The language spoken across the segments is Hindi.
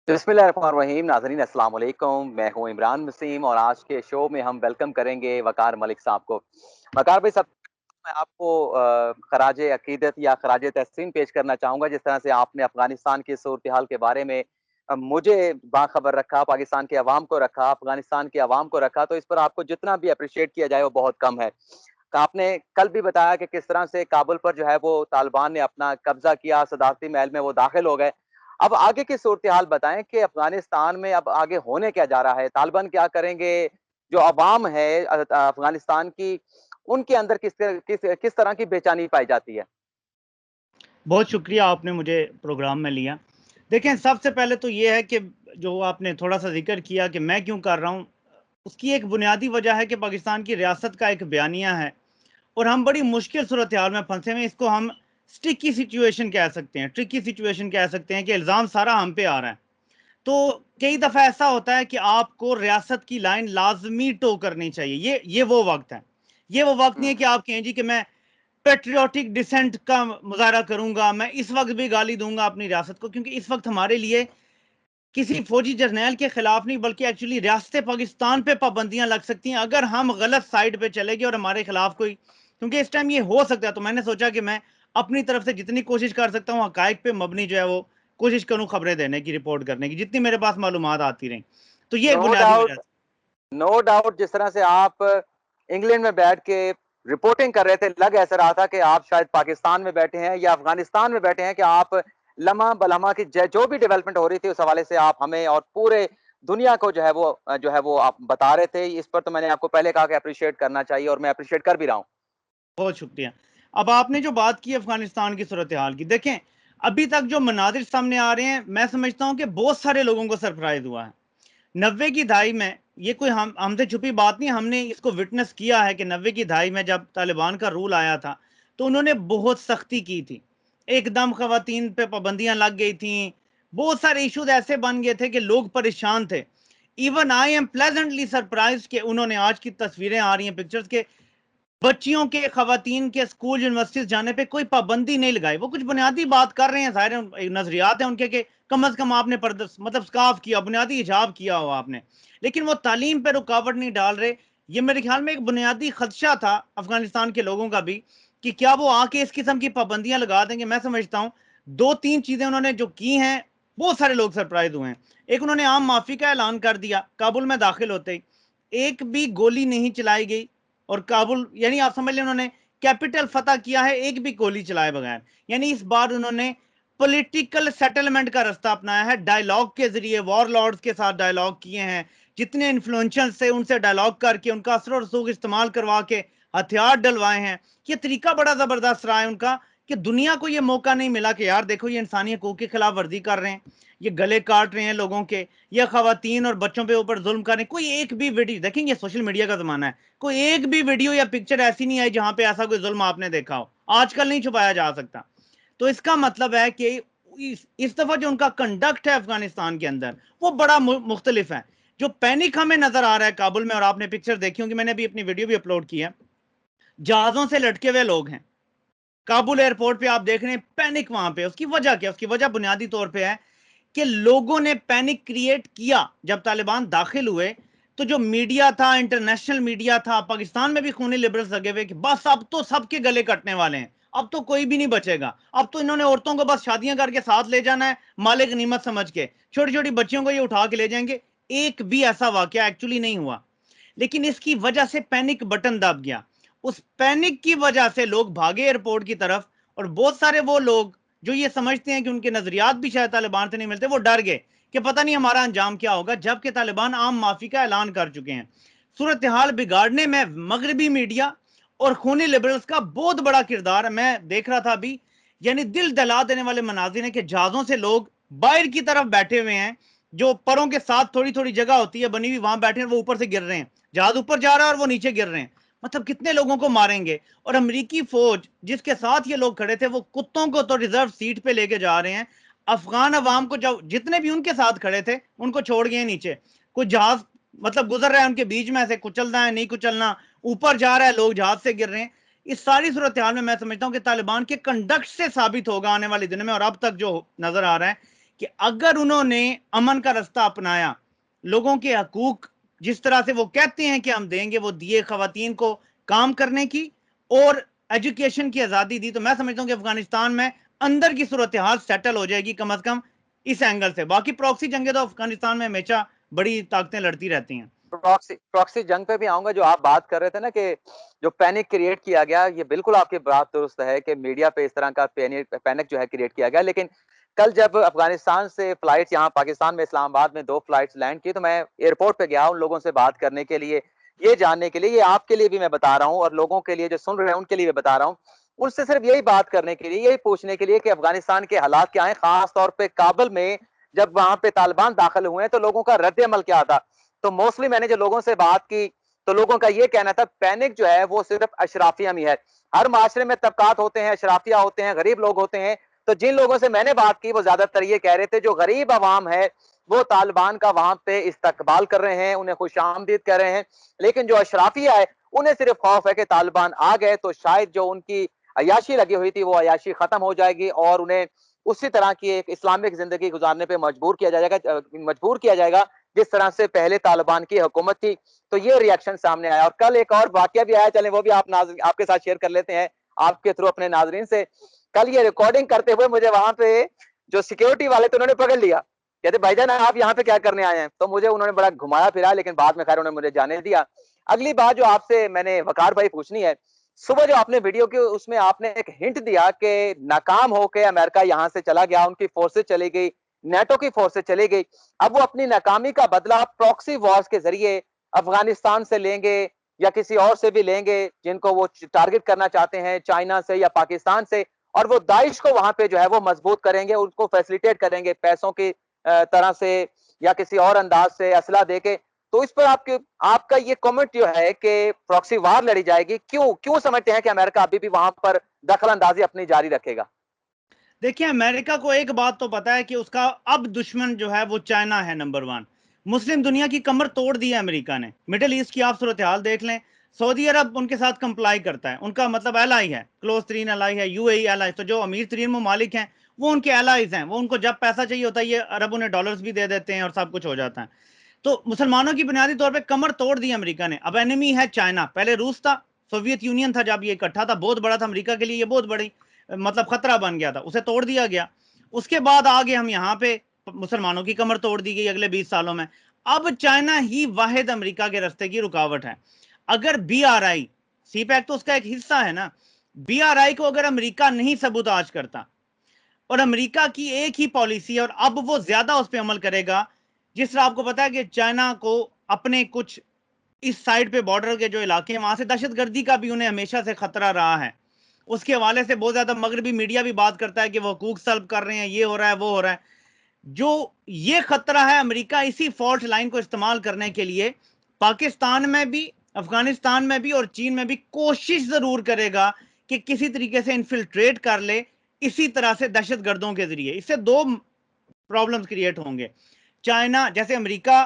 बिस्मिल्लाहिर्रहमानिर्रहीम। नाज़रीन अस्सलाम वालेकुम। मैं हूँ इमरान वसीम और आज के शो में हम वेलकम करेंगे वक़ार मलिक साहब को। वक़ार भाई, सब मैं आपको ख़राज अक़ीदत या ख़राज तहसीन पेश करना चाहूँगा, जिस तरह से आपने अफ़गानिस्तान की सूरत-ए-हाल के बारे में मुझे बाख़बर रखा, पाकिस्तान के अवाम को रखा, अफ़गानिस्तान के अवाम को रखा, तो इस पर आपको जितना भी एप्रिशिएट किया जाए वो बहुत कम है। आपने कल भी बताया कि किस तरह से काबुल पर जो है वो तालिबान ने अपना कब्ज़ा किया, सदारती महल में वो दाखिल हो गए। अब आगे की सूरत-ए-हाल बताएँ कि अफ़गानिस्तान में अब आगे होने क्या जा रहा है? तालिबान क्या करेंगे? जो अवाम है अफ़गानिस्तान की, उनके अंदर किस तरह की बेचैनी पाई जाती है? बहुत शुक्रिया आपने मुझे प्रोग्राम में लिया। देखें, सबसे पहले तो ये है कि जो आपने थोड़ा-सा ज़िक्र किया कि मैं क्यों कर रहा हूँ, उसकी एक बुनियादी वजह है कि पाकिस्तान की रियासत का एक बयानिया है और हम बड़ी मुश्किल सूरत-ए-हाल में फँसे हुए हैं। इसको हम स्टिकी सिचुएशन कह सकते हैं, ट्रिकी सिचुएशन कह सकते हैं कि इल्ज़ाम सारा हम पे आ रहा है। तो कई दफ़ा ऐसा होता है कि आपको रियासत की लाइन लाज़मी टो करनी चाहिए। ये वो वक़्त है। ये वो वक़्त नहीं है हुँ। कि आप कहें जी कि मैं पैट्रियोटिक डिसेंट का मुज़ाहरा करूँगा, मैं इस वक़्त भी गाली दूँगा अपनी रियासत को, क्योंकि इस वक़्त हमारे लिए किसी फ़ौजी जर्नैल के खिलाफ नहीं, बल्कि एक्चुअली रियासत पाकिस्तान पे पाबंदियाँ लग सकती हैं अगर हम गलत साइड पे चले गए और हमारे खिलाफ कोई, क्योंकि इस टाइम ये हो सकता है। तो मैंने सोचा कि मैं अपनी तरफ से जितनी कोशिश कर सकता हूँ, हक़ाइक़ पे मबनी जो है वो कोशिश करूँ खबरें देने की, रिपोर्ट करने की, जितनी मेरे पास मालूमात आती रहीं। तो ये एक नो बुनियादी वजह डाउट है। नो डाउट जिस तरह से आप इंग्लैंड में बैठ के रिपोर्टिंग कर रहे थे, लग ऐसा रहा था कि आप शायद पाकिस्तान में बैठे हैं या अफ़गानिस्तान में बैठे हैं, कि आप लम्हा-बलम्हा की ज जो भी डेवलपमेंट हो रही थी, उस हवाले से आप हमें और पूरे दुनिया को जो है वो आप बता रहे थे। इस पर तो मैंने आपको पहले कहा कि एप्रिशिएट करना चाहिए और मैं एप्रिशिएट कर भी रहा हूँ। बहुत शुक्रिया। अब आपने जो बात की अफ़गानिस्तान की सूरत-ए-हाल की, देखें, अभी तक जो मनाज़िर सामने आ रहे हैं, मैं समझता हूँ कि बहुत सारे लोगों को सरप्राइज़ हुआ है। 90 की दहाई में, ये कोई हमसे छुपी बात नहीं, हमने इसको विटनेस किया है कि 90 की दहाई में जब तालिबान का रूल आया था, तो उन्होंने बहुत सख्ती की थी। एकदम ख़वातीन पे पाबंदियाँ लग गई थीं, बहुत सारे इश्यूज़ ऐसे बन गए थे कि लोग परेशान थे। Even I am pleasantly surprised कि उन्होंने, आज की तस्वीरें आ रही हैं, पिक्चर्स के, बच्चियों के, ख़वातीन के स्कूल यूनिवर्सिटीज़ जाने पे कोई पाबंदी नहीं लगाई। वो कुछ बुनियादी बात कर रहे हैं, ज़ाहिर है नज़रियात हैं उनके कि कम से कम आपने पर्दा मतलब स्कार्फ़ किया, बुनियादी हिजाब किया हो आपने। लेकिन वो तालीम पे रुकावट नहीं डाल रहे। ये मेरे ख़्याल में एक बुनियादी ख़दशा था अफ़गानिस्तान के लोगों का भी, कि क्या वो आके इस किस्म की पाबंदियाँ लगा देंगे। मैं समझता हूँ 2-3 चीज़ें उन्होंने जो की हैं, बहुत सारे लोग सरप्राइज़ हुए हैं। एक, उन्होंने आम माफ़ी का ऐलान कर दिया काबुल में दाखिल होते ही। एक भी गोली नहीं चलाई गई और काबुल, यानी आप समझ लें उन्होंने कैपिटल फतह किया है एक भी गोली चलाए बगैर। यानी इस बार उन्होंने पॉलिटिकल सेटलमेंट का रास्ता अपनाया है, डायलॉग के जरिए वॉरलॉर्ड्स के साथ डायलॉग किए हैं, जितने इन्फ्लुएंशियल से उनसे डायलॉग करके उनका असर और रसूख इस्तेमाल करवा के हथियार डलवाए हैं। ये तरीका बड़ा जबरदस्त रहा है उनका, कि दुनिया को ये मौका नहीं मिला कि यार देखो, ये इंसानी हकूक की खिलाफ वर्जी कर रहे हैं, ये गले काट रहे हैं लोगों के, या खवातीन और बच्चों पे ऊपर जुल्म कर रहे हैं। कोई एक भी वीडियो देखेंगे, सोशल मीडिया का जमाना है, कोई एक भी वीडियो या पिक्चर ऐसी नहीं आई जहां पे ऐसा कोई जुल्म आपने देखा हो। आजकल नहीं छुपाया जा सकता। तो इसका मतलब है कि इस दफा जो उनका कंडक्ट है अफगानिस्तान के अंदर, वो बड़ा मुख्तलिफ है। जो पैनिक हमें नजर आ रहा है काबुल में, और आपने पिक्चर देखी होंगी, मैंने भी अपनी वीडियो भी अपलोड की है, जहाजों से लटके हुए लोग हैं काबुल एयरपोर्ट पे, आप देख रहे हैं पैनिक वहां पे। उसकी वजह क्या? उसकी वजह बुनियादी तौर पे है कि लोगों ने पैनिक क्रिएट किया जब तालिबान दाखिल हुए। तो जो मीडिया था, इंटरनेशनल मीडिया था, पाकिस्तान में भी खूनी लिबरल्स लगे हुए कि बस अब तो सबके गले कटने वाले हैं, अब तो कोई भी नहीं बचेगा, अब तो इन्होंने औरतों को बस शादियां करके साथ ले जाना है, मालिक गनीमत समझ के, छोटी छोटी बच्चियों को ये उठा के ले जाएंगे। एक भी ऐसा वाकया एक्चुअली नहीं हुआ, लेकिन इसकी वजह से पैनिक बटन दब गया। उस पैनिक की वजह से लोग भागे एयरपोर्ट की तरफ, और बहुत सारे वो लोग जो ये समझते हैं कि उनके नजरियात भी शायद तालिबान से नहीं मिलते, वो डर गए कि पता नहीं हमारा अंजाम क्या होगा, जबकि तालिबान आम माफी का ऐलान कर चुके हैं। सूरत हाल बिगाड़ने में मगरबी मीडिया और खूनी लिबरल्स का बहुत बड़ा किरदार है। मैं देख रहा था अभी, यानी दिल दहला देने वाले मनाजिर हैं कि जहाजों से लोग बाहर की तरफ बैठे हुए हैं, जो परों के साथ थोड़ी थोड़ी जगह होती है बनी हुई, वहां बैठे हैं, वो ऊपर से गिर रहे हैं, जहाज ऊपर जा रहा है और वो नीचे गिर रहे हैं। मतलब कितने लोगों को मारेंगे? और अमेरिकी फौज जिसके साथ ये लोग खड़े थे, वो कुत्तों को तो रिजर्व सीट पे लेके जा रहे हैं। अफगान अवाम को, जब जितने भी उनके साथ खड़े थे, उनको छोड़ गए नीचे। कोई जहाज मतलब गुजर रहा है उनके बीच में, ऐसे कुचलना है नहीं कुचलना, ऊपर जा रहा है, लोग जहाज से गिर रहे हैं। इस सारी सूरत हाल में मैं समझता हूं कि तालिबान के कंडक्ट से साबित होगा आने वाले दिनों में, और अब तक जो नजर आ रहा है कि अगर उन्होंने अमन का रास्ता अपनाया, लोगों के हकूक जिस तरह से वो कहते हैं कि हम देंगे, वो दिए, खवातीन को काम करने की और एजुकेशन की आज़ादी दी, तो मैं समझता हूं कि अफगानिस्तान में अंदर की सूरत हाल सेटल हो जाएगी, कम अज कम इस एंगल से। बाकी प्रॉक्सी जंगें तो अफगानिस्तान में हमेशा बड़ी ताकतें लड़ती रहती हैं। प्रॉक्सी प्रॉक्सी जंग पे भी आऊंगा। जो आप बात कर रहे थे ना कि जो पैनिक क्रिएट किया गया, ये बिल्कुल आपकी बात दुरुस्त है कि मीडिया पे इस तरह का पैनिक जो है क्रिएट किया गया। लेकिन कल जब अफगानिस्तान से फ्लाइट्स यहाँ पाकिस्तान में इस्लामाबाद में 2 फ्लाइट्स लैंड की, तो मैं एयरपोर्ट पे गया उन लोगों से बात करने के लिए, ये जानने के लिए, ये आपके लिए भी मैं बता रहा हूँ और लोगों के लिए जो सुन रहे हैं उनके लिए भी बता रहा हूँ, उनसे सिर्फ यही बात करने के लिए, यही पूछने के लिए कि अफगानिस्तान के हालात क्या है, खास तौर पे काबुल में जब वहां पे तालिबान दाखिल हुए हैं तो लोगों का रद्द अमल क्या था। तो मोस्टली मैंने जो लोगों से बात की तो लोगों का ये कहना था पैनिक जो है वो सिर्फ अशराफिया में है। हर माशरे में तबकात होते हैं, अशराफिया होते हैं, गरीब लोग होते हैं। तो जिन लोगों से मैंने बात की वो ज्यादातर ये कह रहे थे जो गरीब आवाम है वो तालिबान का वहां पे इस्तकबाल कर रहे हैं, उन्हें खुश आमदीद कर रहे हैं। लेकिन जो अशराफिया है उन्हें सिर्फ खौफ है कि तालिबान आ गए तो शायद जो उनकी अयाशी लगी हुई थी वो अयाशी खत्म हो जाएगी और उन्हें उसी तरह की एक इस्लामिक जिंदगी गुजारने पे मजबूर किया जाएगा जिस तरह से पहले तालिबान की हुकूमत थी। तो ये रिएक्शन सामने आया। और कल एक और वाकया भी आया, चले वो भी आपके साथ शेयर कर लेते हैं आपके थ्रू अपने नाजरीन से। कल ये रिकॉर्डिंग करते हुए मुझे वहां पे जो सिक्योरिटी वाले थे उन्होंने पकड़ लिया, कहते भाईजान आप यहाँ पे क्या करने आए हैं। तो मुझे उन्होंने बड़ा घुमाया फिरा, लेकिन बाद में खैर उन्होंने मुझे जाने दिया। अगली बात जो आपसे मैंने वकार भाई पूछनी है, सुबह जो आपने वीडियो की उसमें आपने एक हिंट दिया कि नाकाम होकर अमेरिका यहां से चला गया, उनकी फोर्सेज चली गई, नेटो की फोर्सेज चली गई। अब वो अपनी नाकामी का बदला प्रॉक्सी वॉर्स के जरिए अफगानिस्तान से लेंगे या किसी और से भी लेंगे जिनको वो टारगेट करना चाहते हैं, चाइना से या पाकिस्तान से, और वो दाइश को वहां पे जो है वो मजबूत करेंगे, उनको फैसिलिटेट करेंगे पैसों की तरह से या किसी और अंदाज से असला देके। तो इस पर आपका ये कमेंट जो है कि प्रॉक्सी वार लड़ी जाएगी, क्यों क्यों समझते हैं कि अमेरिका अभी भी वहां पर दखल अंदाजी अपनी जारी रखेगा। देखिए, अमेरिका को एक बात तो पता है कि उसका अब दुश्मन जो है वो चाइना है, नंबर 1। मुस्लिम दुनिया की कमर तोड़ दी है अमेरिका ने। मिडिल ईस्ट की आप सूरत हाल देख लें, सऊदी अरब उनके साथ कंप्लाई करता है, उनका मतलब एलाई है, क्लोज तरीन एलाई है, यूएई एलाई। तो जो अमीर तरीन ममालिक हैं वो उनके एलाइज हैं, वो उनको जब पैसा चाहिए होता है ये अरब उन्हें डॉलर्स भी दे देते हैं और सब कुछ हो जाता है। तो मुसलमानों की बुनियादी तौर पर कमर तोड़ दी अमेरिका ने। अब एनिमी है चाइना, पहले रूस था, सोवियत यूनियन था, जब ये इकट्ठा था बहुत बड़ा था अमेरिका के लिए, ये बहुत बड़ी मतलब खतरा बन गया था, उसे तोड़ दिया गया। उसके बाद आगे हम यहाँ पे मुसलमानों की कमर तोड़ दी गई अगले 20 सालों में। अब चाइना ही वाहिद अमेरिका के रास्ते की रुकावट है। अगर बीआरआई, सी पैक तो उसका एक हिस्सा है ना, बीआरआई को अगर अमेरिका नहीं सबूताज करता, और अमेरिका की एक ही पॉलिसी है और अब वो ज्यादा उस पर अमल करेगा। जिस तरह आपको पता है कि चाइना को अपने कुछ इस साइड पे बॉर्डर के जो इलाके हैं वहां से दहशतगर्दी का भी उन्हें हमेशा से खतरा रहा है। उसके हवाले से बहुत ज्यादा मगरबी मीडिया भी बात करता है कि वो हकूक सल्ब कर रहे हैं, ये हो रहा है, वो हो रहा है। जो ये खतरा है, अमेरिका इसी फॉल्ट लाइन को इस्तेमाल करने के लिए पाकिस्तान में भी, अफगानिस्तान में भी और चीन में भी कोशिश जरूर करेगा कि किसी तरीके से इन्फिल्ट्रेट कर ले, इसी तरह से दहशतगर्दों के जरिए। इससे दो प्रॉब्लम्स क्रिएट होंगे। चाइना, जैसे अमेरिका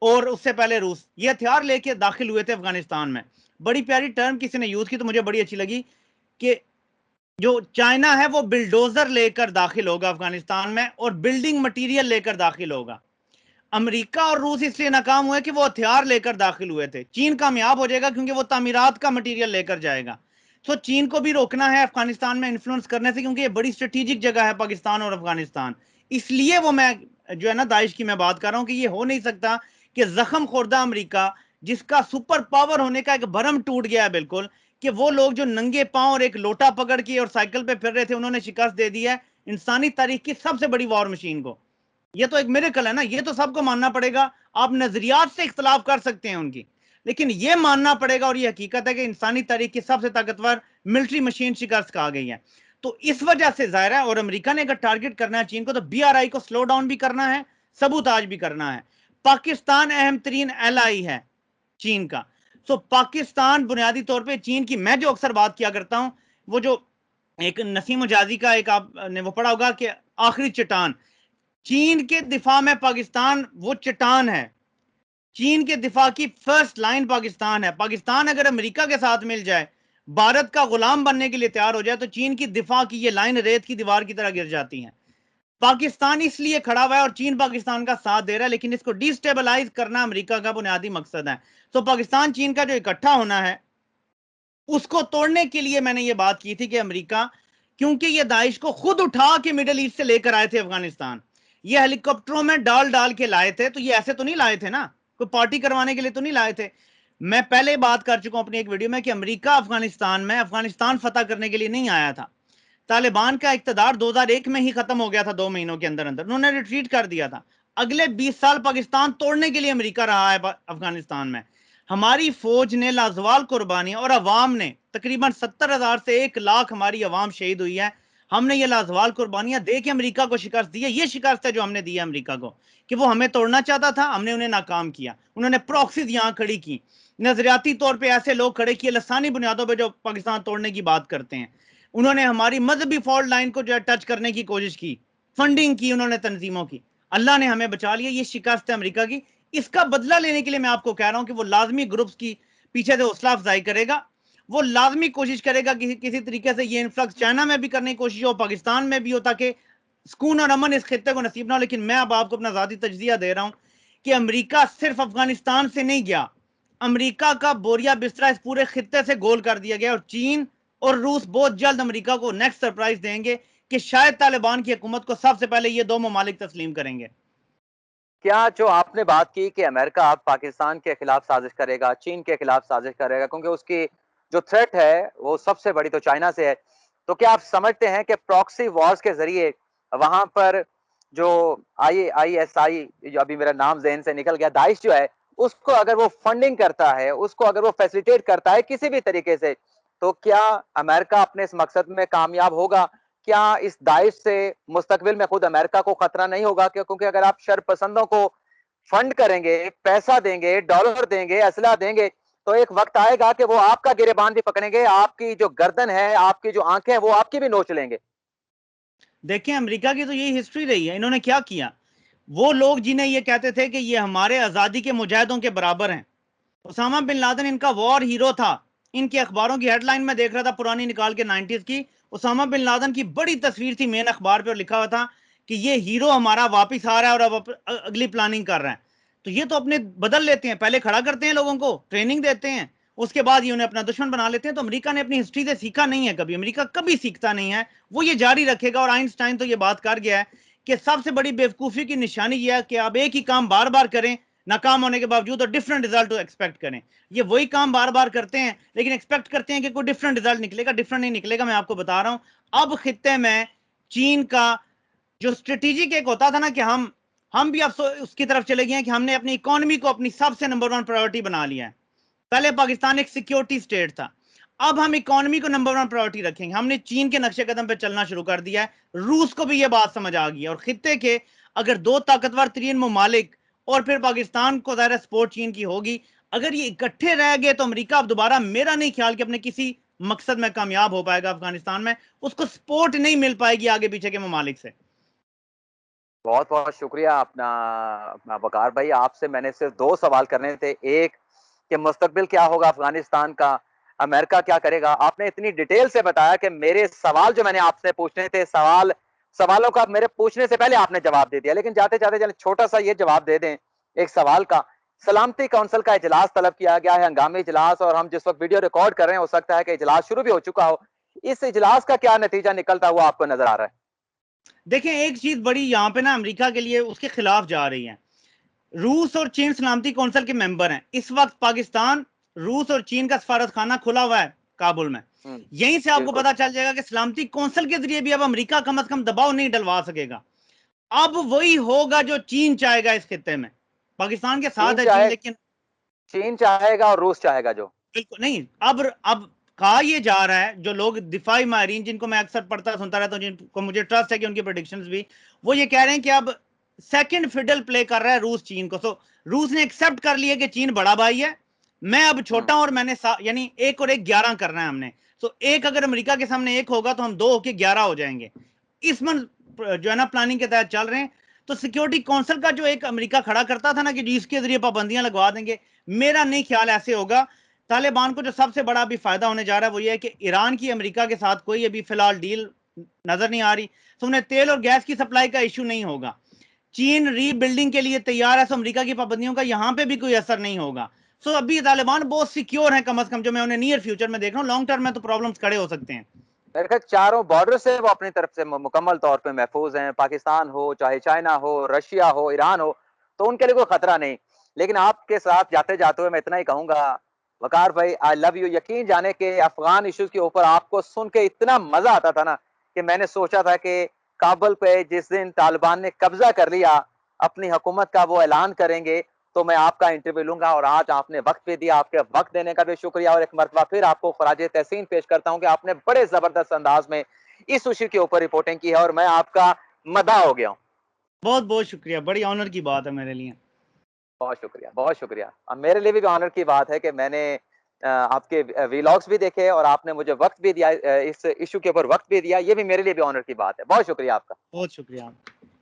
और उससे पहले रूस, ये हथियार लेके दाखिल हुए थे अफगानिस्तान में। बड़ी प्यारी टर्म किसी ने यूज की तो मुझे बड़ी अच्छी लगी कि जो चाइना है वो बिल्डोजर लेकर दाखिल होगा अफगानिस्तान में और बिल्डिंग मटेरियल लेकर दाखिल होगा। अमेरिका और रूस इसलिए नाकाम हुए कि वो हथियार लेकर दाखिल हुए थे। चीन कामयाब हो जाएगा क्योंकि वो तामीरात का मटेरियल लेकर जाएगा। तो चीन को भी रोकना है अफगानिस्तान में इन्फ्लुएंस करने से, क्योंकि ये बड़ी स्ट्रेटेजिक जगह है पाकिस्तान और अफगानिस्तान। इसलिए वो मैं जो है ना दाइश की मैं बात कर रहा हूं कि ये हो नहीं सकता कि जख्म खुर्दा अमेरिका, जिसका सुपर पावर होने का एक भरम टूट गया है बिल्कुल, कि वो लोग जो नंगे पांव और एक लोटा पकड़ के और साइकिल पे फिर रहे थे, उन्होंने शिकस्त दे दी है इंसानी तारीख की सबसे बड़ी वॉर मशीन को। ये तो एक मिरेकल है ना, ये तो सबको मानना पड़ेगा। आप नजरियात से इख्तलाफ कर सकते हैं उनकी, लेकिन ये मानना पड़ेगा और ये हकीकत है कि इंसानी तारीख की सबसे ताकतवर मिलिट्री मशीन शिकस्त खा गई है। तो इस वजह से जाहिर है, और अमेरिका ने अगर टारगेट करना है चीन को, तो बीआरआई को स्लो डाउन भी करना है, सबूताज भी करना है। पाकिस्तान अहम तरीन एलाई है चीन का। सो पाकिस्तान बुनियादी तौर पे चीन की, मैं जो अक्सर बात किया करता हूं, वो जो एक नसीम जादी का एक आपने वो पढ़ा होगा कि आखिरी चट्टान, चीन के दिफा में पाकिस्तान वो चट्टान है। चीन के दिफा की फर्स्ट लाइन पाकिस्तान है। पाकिस्तान अगर अमेरिका के साथ मिल जाए, भारत का गुलाम बनने के लिए तैयार हो जाए, तो चीन की दिफा की ये लाइन रेत की दीवार की तरह गिर जाती है। पाकिस्तान इसलिए खड़ा हुआ है और चीन पाकिस्तान का साथ दे रहा है, लेकिन इसको डिस्टेबलाइज करना अमेरिका का बुनियादी मकसद है। तो पाकिस्तान चीन का जो इकट्ठा होना है उसको तोड़ने के लिए मैंने ये बात की थी कि अमेरिका, क्योंकि ये दाइश को खुद उठा के मिडिल ईस्ट से लेकर आए थे अफगानिस्तान, ये हेलीकॉप्टरों में डाल डाल के लाए थे, तो ये ऐसे तो नहीं लाए थे ना, कोई पार्टी करवाने के लिए तो नहीं लाए थे। मैं पहले बात कर चुका हूं अपनी एक वीडियो में कि अमेरिका अफगानिस्तान में अफगानिस्तान फतह करने के लिए नहीं आया था। तालिबान का इक़्तिदार 2001 में ही खत्म हो गया था, 2 महीनों के अंदर अंदर उन्होंने रिट्रीट कर दिया था। अगले 20 साल पाकिस्तान तोड़ने के लिए अमेरिका रहा है अफगानिस्तान में। हमारी फौज ने लाजवाल कुर्बानियां और अवाम ने तकरीबन 70,000 से 1 लाख हमारी अवाम शहीद हुई है। हमने ये लाजवाल कुर्बानियां दे के अमेरिका को शिकस्त दी है। ये शिकस्त है जो हमने दी है अमेरिका को, कि वो हमें तोड़ना चाहता था, हमने उन्हें नाकाम किया। उन्होंने प्रॉक्सीज यहां खड़ी की, नजरियाती तौर पर ऐसे लोग खड़े किए लसानी बुनियादों पर जो पाकिस्तान तोड़ने की बात करते हैं। उन्होंने हमारी मजहबी फॉल्ट लाइन को जो है टच करने की कोशिश की, फंडिंग की उन्होंने तंजीमों की। अल्लाह ने हमें बचा लिया। ये शिकस्त है अमेरिका की। इसका बदला लेने के लिए मैं आपको कह रहा हूं कि वो लाजमी ग्रुप्स की पीछे से हौसला अफजाई करेगा। वो लाजमी कोशिश करेगा किसी किसी तरीके से ये इन्फ्लक्स चाइना में भी करने की कोशिश हो, पाकिस्तान में भी हो, ताकि सुकून और अमन इस खित्ते को नसीब ना हो। लेकिन मैं अब आपको अपना ज़ाती तजजिया दे रहा हूं कि अमेरिका सिर्फ अफगानिस्तान से नहीं गया, अमेरिका का बोरिया बिस्तरा इस पूरे खित्ते से गोल कर दिया गया। और चीन और रूस बहुत जल्द अमेरिका को नेक्स्ट सरप्राइज देंगे कि शायद तालिबान की हुकूमत को सबसे पहले ये 2 ममालिक तस्लीम करेंगे। क्या जो आपने बात की कि अमेरिका अब पाकिस्तान के खिलाफ साजिश करेगा, चीन के खिलाफ साजिश करेगा, क्योंकि उसकी जो थ्रेट है वो सबसे बड़ी तो चाइना से है। तो क्या आप समझते हैं कि प्रॉक्सी वॉर्स के जरिए वहां पर जो आईएसआई, जो अभी मेरा नाम ज़हन से निकल गया, दाइश जो है, उसको अगर वो फंडिंग करता है, उसको अगर वो फैसिलिटेट करता है किसी भी तरीके से, तो क्या अमेरिका अपने इस मकसद में कामयाब होगा? क्या इस दाइश से मुस्तकबिल में खुद अमेरिका को खतरा नहीं होगा? क्योंकि अगर आप शरपसंदों को फंड करेंगे, पैसा देंगे, डॉलर देंगे, असला देंगे, तो एक वक्त आएगा कि वो आपका गिरेबान भी पकड़ेंगे, आपकी जो गर्दन है, आपकी जो आंखें हैं, वो आपकी भी नोच लेंगे। देखिए अमेरिका की तो यही हिस्ट्री रही है। इन्होंने क्या किया, वो लोग जिन्हें ये कहते थे कि ये हमारे आज़ादी के मुजाहिदों के बराबर हैं, उसामा बिन लादेन इनका वॉर हीरो था। इनके अखबारों की हेडलाइन में देख रहा था पुरानी निकाल के 90s की, उसामा बिन लादेन की बड़ी तस्वीर थी मेन अखबार पे और लिखा हुआ था कि ये हीरो हमारा वापस आ रहा है और अब अगली प्लानिंग कर रहा है। तो ये तो अपने बदल लेते हैं, पहले खड़ा करते हैं लोगों को, ट्रेनिंग देते हैं, उसके बाद ये उन्हें अपना दुश्मन बना लेते हैं। तो अमेरिका ने अपनी हिस्ट्री से सीखा नहीं है कभी, अमेरिका कभी सीखता नहीं है, वो ये जारी रखेगा। और आइंस्टाइन तो ये बात कर गया है कि सबसे बड़ी बेवकूफ़ी की निशानी यह है कि आप एक ही काम बार बार करें नाकाम होने के बावजूद और डिफरेंट रिजल्ट एक्सपेक्ट करें। ये वही काम बार बार करते हैं लेकिन एक्सपेक्ट करते हैं कि कोई डिफरेंट रिजल्ट निकलेगा, डिफरेंट नहीं निकलेगा। मैं आपको बता रहा हूं, अब खित्ते में चीन का जो स्ट्रेटेजिक एक होता था ना कि हम भी अब उसकी तरफ चले गए हैं कि हमने अपनी इकोनॉमी को अपनी सबसे नंबर 1 प्रायोरिटी बना लिया है। पहले पाकिस्तान एक सिक्योरिटी स्टेट था, अब हम इकोनॉमी को नंबर 1 प्रायोरिटी रखेंगे। हमने चीन के नक्शे कदम पे चलना शुरू कर दिया है। रूस को भी यह बात समझ आ गई है और खित्ते के अगर 2 ताकतवर तरीन ममालिक और फिर पाकिस्तान को ज़ाहिर सपोर्ट चीन की होगी, अगर ये इकट्ठे रह गए तो अमेरिका अब दोबारा मेरा नहीं ख्याल कि अपने किसी मकसद में कामयाब हो पाएगा अफगानिस्तान में, उसको सपोर्ट नहीं मिल पाएगी आगे पीछे के ममालिक से। बहुत-बहुत शुक्रिया अपना वकार भाई, आपसे मैंने सिर्फ 2 सवाल करने थे। एक कि मुस्तकबिल क्या होगा अफ़गानिस्तान का, अमेरिका क्या करेगा? आपने इतनी डिटेल से बताया कि मेरे सवाल जो मैंने आपसे पूछने थे, सवालों का मेरे पूछने से पहले आपने जवाब दे दिया। लेकिन जाते-जाते चलें छोटा-सा ये जवाब दे दें एक सवाल का। सलामती काउंसिल का इजलास तलब किया गया है, हंगामी इजलास, और हम जिस वक़्त वीडियो रिकॉर्ड कर रहे हैं, हो सकता है कि इजलास शुरू भी हो चुका हो। इस इजलास का क्या नतीजा निकलता हुआ आपको नज़र आ रहा है? देखें, एक चीज बड़ी यहां पे ना अमेरिका के लिए उसके खिलाफ जा रही है। रूस और चीन सलामती कौंसिल के मेंबर हैं। इस वक्त पाकिस्तान, रूस और चीन का सफारत खाना खुला हुआ है काबुल में। हुँ, यहीं से आपको बिल्कुल। पता चल जाएगा कि सलामती कौंसिल के जरिए भी अब अमेरिका कम से कम दबाव नहीं डलवा सकेगा। अब वही होगा जो चीन चाहेगा इस खित्ते में। पाकिस्तान के चीन साथ है चीन, चाहे लेकिन चीन चाहेगा और रूस चाहेगा जो। बिल्कुल नहीं। अब कहा यह जा रहा है, जो लोग दिफाई माहिरीन जिनको मैं अक्सर पढ़ता सुनता रहता हूं, जिनको मुझे ट्रस्ट है कि उनकी प्रेडिक्शंस भी, वो ये कह रहे हैं कि अब सेकंड फिडल प्ले कर रहा है रूस चीन को। तो रूस ने एक्सेप्ट कर लिया कि चीन बड़ा भाई है, मैं अब हुँ, छोटा हूं, और मैंने यानी 1 और 1 11 करना है हमने। तो एक अगर अमेरिका के सामने 1 होगा तो हम 2 होके 11 हो जाएंगे। इस मन जो है ना प्लानिंग के तहत चल रहे हैं। तो सिक्योरिटी काउंसिल का जो एक अमेरिका खड़ा करता था ना कि जिसके जरिए पाबंदियां लगवा देंगे, मेरा नहीं ख्याल ऐसे होगा। तालिबान को जो सबसे बड़ा अभी फायदा होने जा रहा है वो ये है कि ईरान की अमेरिका के साथ कोई अभी फिलहाल डील नजर नहीं आ रही। तो उन्हें तेल और गैस की सप्लाई का इशू नहीं होगा। चीन रीबिल्डिंग के लिए तैयार है, तो अमेरिका की पाबंदियों का यहाँ पे भी कोई असर नहीं होगा। सो अभी तालिबान बहुत सिक्योर है, कम अज कम जो मैं उन्हें नियर फ्यूचर में देख रहा हूँ। लॉन्ग टर्म में तो प्रॉब्लम्स खड़े हो सकते हैं। मेरे ख्याल चारों बॉर्डर से वो अपनी तरफ से मुकम्मल तौर पे महफूज हैं। पाकिस्तान हो, चाहे चाइना हो, रशिया हो, ईरान हो, तो उनके लिए कोई खतरा नहीं। लेकिन आपके साथ जाते-जाते हुए मैं इतना ही कहूँगा, वक़ार भाई आई लव यू। यकीन जाने के अफ़गान इश्यूज़ के ऊपर आपको सुन के इतना मज़ा आता था ना, कि मैंने सोचा था कि काबुल पे जिस दिन तालिबान ने कब्ज़ा कर लिया, अपनी हुकूमत का वो ऐलान करेंगे, तो मैं आपका इंटरव्यू लूँगा। और आज आपने वक़्त भी दिया, आपके वक़्त देने का भी शुक्रिया। और एक मरतबा फिर आपको ख़राज तहसीन पेश करता हूँ कि आपने बड़े ज़बरदस्त अंदाज़ में इस इश्यू के ऊपर रिपोर्टिंग की है और मैं आपका मदाह हो गया हूँ। बहुत-बहुत शुक्रिया, बड़ी ऑनर की बात है मेरे लिए। बहुत शुक्रिया, बहुत शुक्रिया। मेरे लिए भी ऑनर की बात है कि मैंने आपके व्लॉग्स भी देखे और आपने मुझे वक़्त भी दिया, इस इश्यू के ऊपर वक़्त भी दिया, ये भी मेरे लिए भी ऑनर की बात है। बहुत शुक्रिया आपका। बहुत शुक्रिया।